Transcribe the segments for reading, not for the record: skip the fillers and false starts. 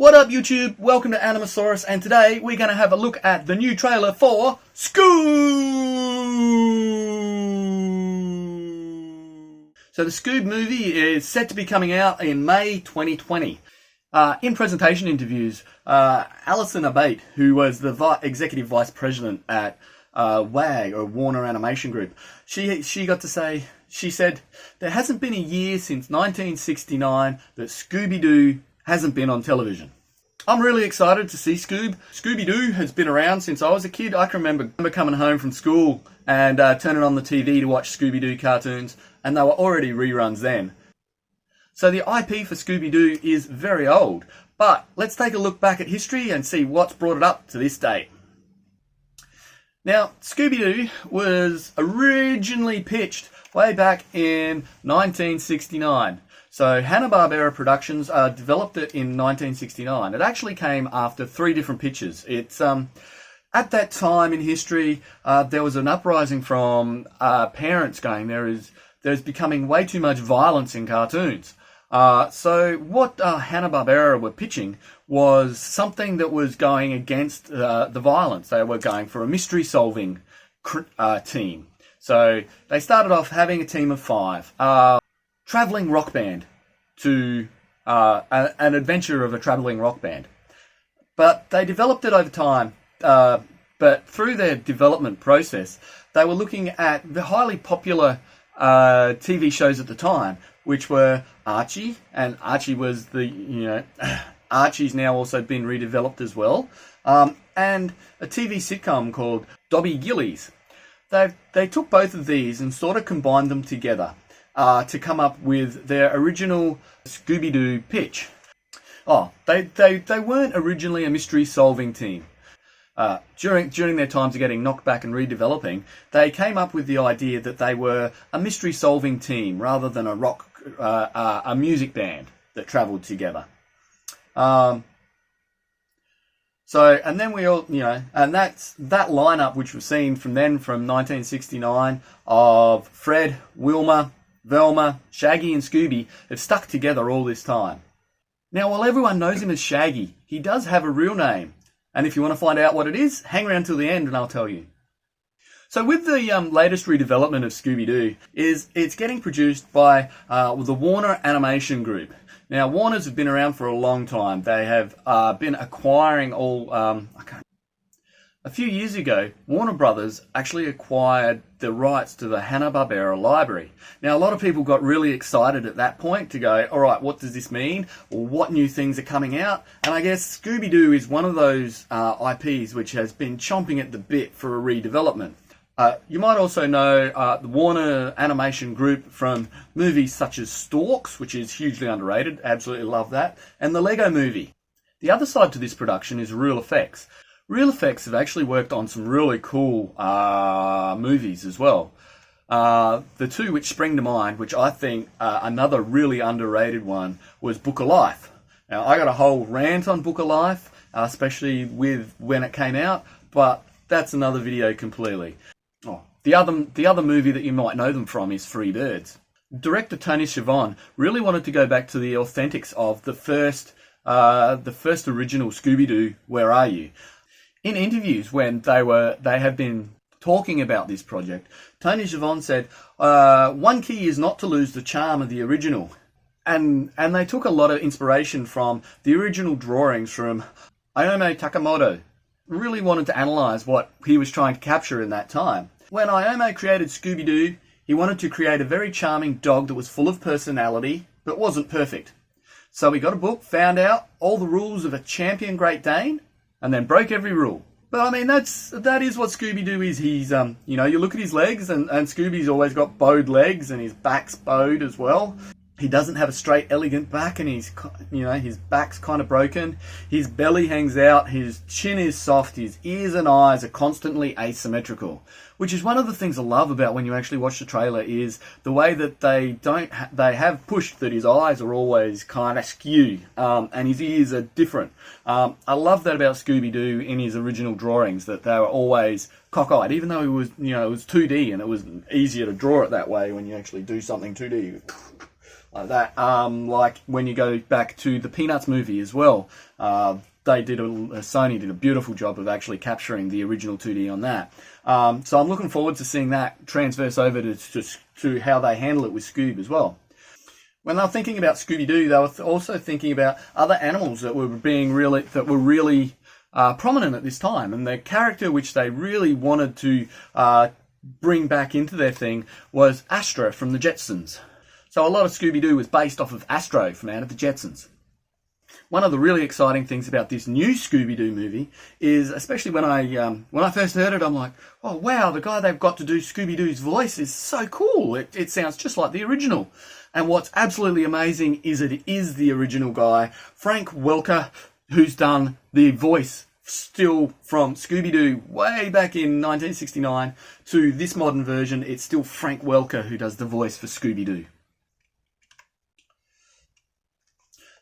What up YouTube? Welcome to Animasaurus, and today we're going to have a look at the new trailer for Scoob! So the Scoob movie is set to be coming out in May 2020. In presentation interviews, Alison Abate, who was the Executive Vice President at WAG, or Warner Animation Group, she got to say, she said, there hasn't been a year since 1969 that Scooby Doo hasn't been on television. I'm really excited to see Scoob. Scooby Doo has been around since I was a kid. I can remember coming home from school and turning on the TV to watch Scooby Doo cartoons, and they were already reruns then. So the IP for Scooby Doo is very old, but let's take a look back at history and see what's brought it up to this date. Now, Scooby Doo was originally pitched way back in 1969. So Hanna-Barbera Productions developed it in 1969. It actually came after 3 different pitches. It's at that time in history, there was an uprising from parents going, there's becoming way too much violence in cartoons. So what Hanna-Barbera were pitching was something that was going against the violence. They were going for a mystery-solving team. So they started off having a team of 5. Traveling rock band to an adventure of a traveling rock band. But they developed it over time. But through their development process, they were looking at the highly popular TV shows at the time, which were Archie, and Archie was Archie's now also been redeveloped as well, and a TV sitcom called Dobby Gillies. They took both of these and sort of combined them together to come up with their original Scooby-Doo pitch. They weren't originally a mystery-solving team. During their times of getting knocked back and redeveloping, they came up with the idea that they were a mystery-solving team rather than a music band that travelled together. And then we all, and that's that lineup which was seen from 1969 of Fred, Wilma, Velma, Shaggy and Scooby have stuck together all this time. Now, while everyone knows him as Shaggy, he does have a real name. And if you want to find out what it is, hang around till the end and I'll tell you. So with the latest redevelopment of Scooby-Doo, it's getting produced by the Warner Animation Group. Now, Warners have been around for a long time. They have been acquiring all... A few years ago, Warner Brothers actually acquired the rights to the Hanna-Barbera library. Now, a lot of people got really excited at that point to go, all right, what does this mean? Or what new things are coming out? And I guess Scooby-Doo is one of those IPs which has been chomping at the bit for a redevelopment. You might also know the Warner Animation Group from movies such as Storks, which is hugely underrated, absolutely love that, and the Lego Movie. The other side to this production is Real Effects. Real Effects have actually worked on some really cool movies as well. The 2 which spring to mind, which I think another really underrated one, was Book of Life. Now, I got a whole rant on Book of Life, especially with when it came out, but that's another video completely. The other movie that you might know them from is Freebirds. Director Tony Schiavone really wanted to go back to the authentics of the first original Scooby-Doo, Where Are You? In interviews when they have been talking about this project, Tony Schiavone said, one key is not to lose the charm of the original. And they took a lot of inspiration from the original drawings from Ayome Takamoto. Really wanted to analyse what he was trying to capture in that time. When Ayome created Scooby-Doo, he wanted to create a very charming dog that was full of personality, but wasn't perfect. So he got a book, found out all the rules of a champion Great Dane, and then broke every rule. But I mean, that is what Scooby-Doo is. He's, you look at his legs, and Scooby's always got bowed legs, and his back's bowed as well. He doesn't have a straight, elegant back, and his back's kind of broken. His belly hangs out, his chin is soft, his ears and eyes are constantly asymmetrical. Which is one of the things I love about when you actually watch the trailer is the way that they have pushed that his eyes are always kind of skew, and his ears are different. I love that about Scooby-Doo in his original drawings, that they were always cockeyed, even though it was 2D and it was easier to draw it that way when you actually do something 2D. like that. Like when you go back to the Peanuts movie as well, Sony did a beautiful job of actually capturing the original 2D on that. So I'm looking forward to seeing that transverse over to how they handle it with Scoob as well. When they were thinking about Scooby Doo, they were also thinking about other animals that were really prominent at this time, and the character which they really wanted to bring back into their thing was Astro from the Jetsons. So a lot of Scooby Doo was based off of Astro from out of the Jetsons. One of the really exciting things about this new Scooby Doo movie is, especially when I first heard it, I'm like, oh wow, the guy they've got to do Scooby Doo's voice is so cool. It sounds just like the original. And what's absolutely amazing is it is the original guy, Frank Welker, who's done the voice still from Scooby Doo way back in 1969 to this modern version. It's still Frank Welker who does the voice for Scooby Doo.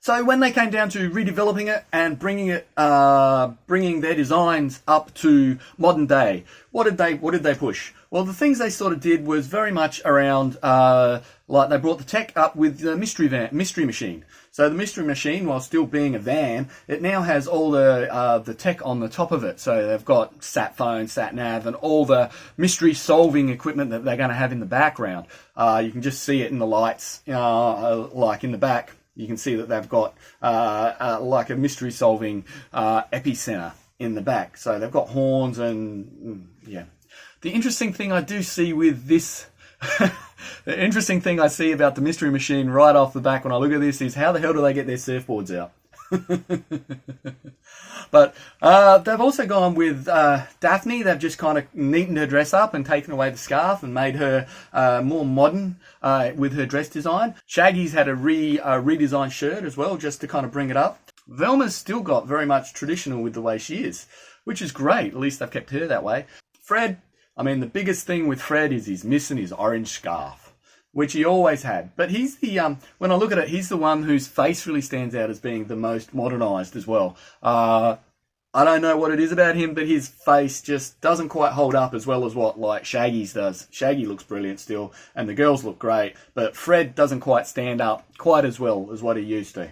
So when they came down to redeveloping it and bringing their designs up to modern day, what did they push? Well, the things they sort of did was very much around, like they brought the tech up with the mystery machine. So the mystery machine, while still being a van, it now has all the tech on the top of it. So they've got sat phone, sat nav, and all the mystery solving equipment that they're going to have in the background. You can just see it in the lights, like in the back. You can see that they've got like a mystery solving epicenter in the back. So they've got horns and yeah. The interesting thing I do see with this, the interesting thing I see about the mystery machine right off the back when I look at this is how the hell do they get their surfboards out? But they've also gone with Daphne. They've just kind of neatened her dress up and taken away the scarf and made her more modern with her dress design. Shaggy's had a redesigned shirt as well, just to kind of bring it up. Velma's still got very much traditional with the way she is, which is great. At least they've kept her that way. Fred, I mean, the biggest thing with Fred is he's missing his orange scarf, which he always had. But he's the, when I look at it, he's the one whose face really stands out as being the most modernized as well. I don't know what it is about him, but his face just doesn't quite hold up as well as what like Shaggy's does. Shaggy looks brilliant still, and the girls look great, but Fred doesn't quite stand up quite as well as what he used to.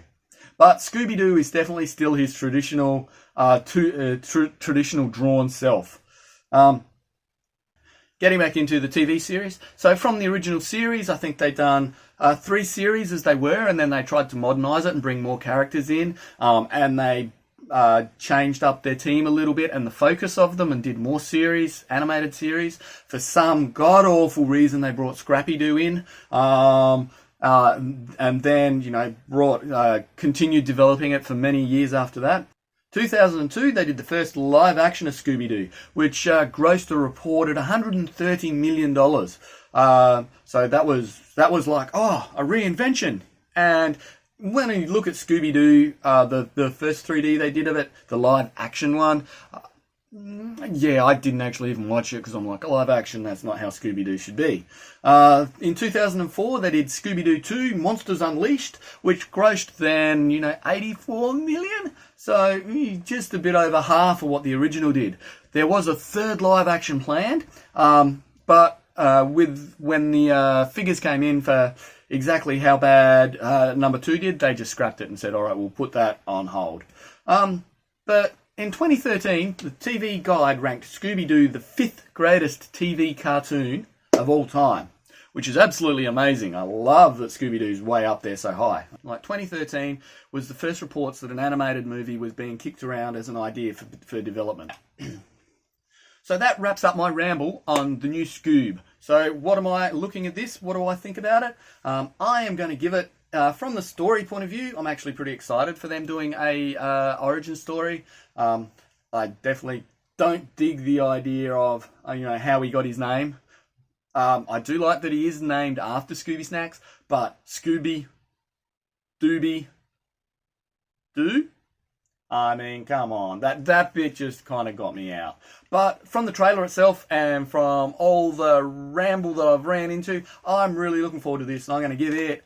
But Scooby Doo is definitely still his traditional, traditional drawn self. Getting back into the TV series. So from the original series, I think they've done 3 series as they were, and then they tried to modernise it and bring more characters in, and they changed up their team a little bit and the focus of them and did more series, animated series. For some god-awful reason, they brought Scrappy Doo in, and then, you know, continued developing it for many years after that. 2002, they did the first live action of Scooby Doo, which grossed a reported $130 million. So that was like, oh, a reinvention. And when you look at Scooby Doo, the first 3D they did of it, the live action one, yeah, I didn't actually even watch it because I'm like, live action, that's not how Scooby Doo should be. In 2004, they did Scooby Doo 2, Monsters Unleashed, which grossed then, you know, 84 million. So just a bit over half of what the original did. There was a third live action planned, but when the figures came in for exactly how bad number 2 did, they just scrapped it and said, all right, we'll put that on hold. But in 2013, the TV Guide ranked Scooby Doo the 5th greatest TV cartoon of all time, which is absolutely amazing. I love that Scooby Doo's way up there so high. Like 2013 was the first reports that an animated movie was being kicked around as an idea for development. So that wraps up my ramble on the new Scoob. So what am I looking at this? What do I think about it? I am going to give it, from the story point of view, I'm actually pretty excited for them doing a origin story. I definitely don't dig the idea of, you know, how he got his name. I do like that he is named after Scooby Snacks, but Scooby, Dooby, Doo? I mean, come on. That bit just kind of got me out. But from the trailer itself and from all the ramble that I've ran into, I'm really looking forward to this, and I'm going to give it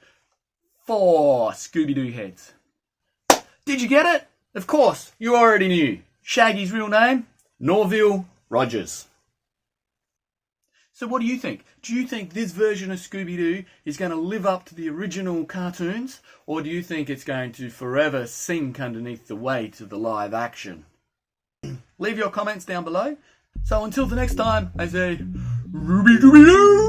4 Scooby Doo heads. Did you get it? Of course, you already knew. Shaggy's real name? Norville Rogers. So what do you think? Do you think this version of Scooby-Doo is going to live up to the original cartoons, or do you think it's going to forever sink underneath the weight of the live action? Leave your comments down below. So until the next time, I say, Ruby Dooby Doo!